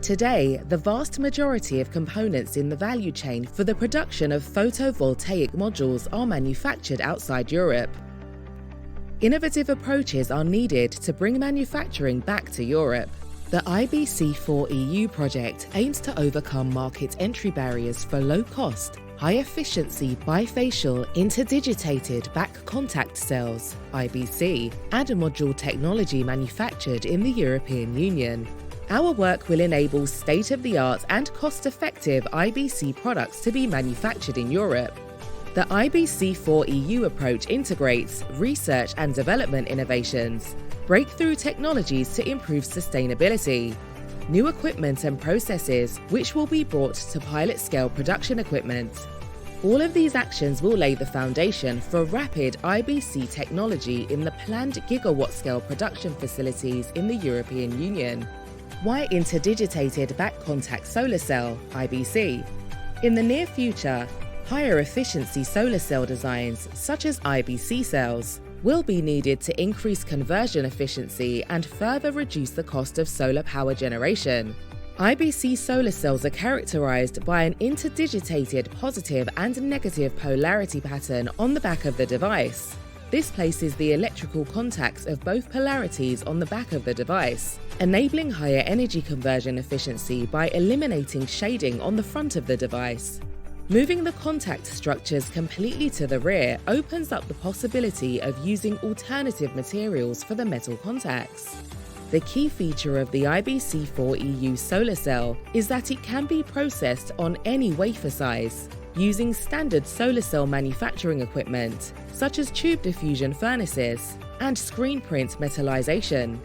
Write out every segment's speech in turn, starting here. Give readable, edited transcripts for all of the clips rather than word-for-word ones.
Today, the vast majority of components in the value chain for the production of photovoltaic modules are manufactured outside Europe. Innovative approaches are needed to bring manufacturing back to Europe. The IBC4EU project aims to overcome market entry barriers for low-cost, high-efficiency bifacial interdigitated back contact cells (IBC) and module technology manufactured in the European Union. Our work will enable state-of-the-art and cost-effective IBC products to be manufactured in Europe. The IBC4EU approach integrates research and development innovations, breakthrough technologies to improve sustainability, new equipment and processes which will be brought to pilot-scale production equipment. All of these actions will lay the foundation for rapid IBC technology in the planned gigawatt-scale production facilities in the European Union. Why interdigitated back contact solar cell (IBC)? In the near future, higher efficiency solar cell designs, such as IBC cells, will be needed to increase conversion efficiency and further reduce the cost of solar power generation. IBC solar cells are characterized by an interdigitated positive and negative polarity pattern on the back of the device. This places the electrical contacts of both polarities on the back of the device, enabling higher energy conversion efficiency by eliminating shading on the front of the device. Moving the contact structures completely to the rear opens up the possibility of using alternative materials for the metal contacts. The key feature of the IBC4EU solar cell is that it can be processed on any wafer size, using standard solar cell manufacturing equipment, such as tube diffusion furnaces and screen print metallization.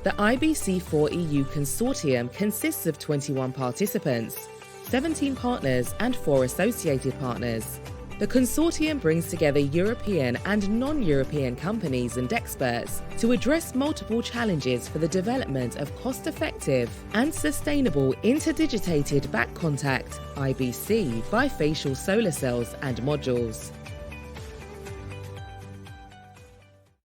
The IBC4EU consortium consists of 21 participants, 17 partners and 4 associated partners. The consortium brings together European and non-European companies and experts to address multiple challenges for the development of cost-effective and sustainable interdigitated back contact (IBC) bifacial solar cells and modules.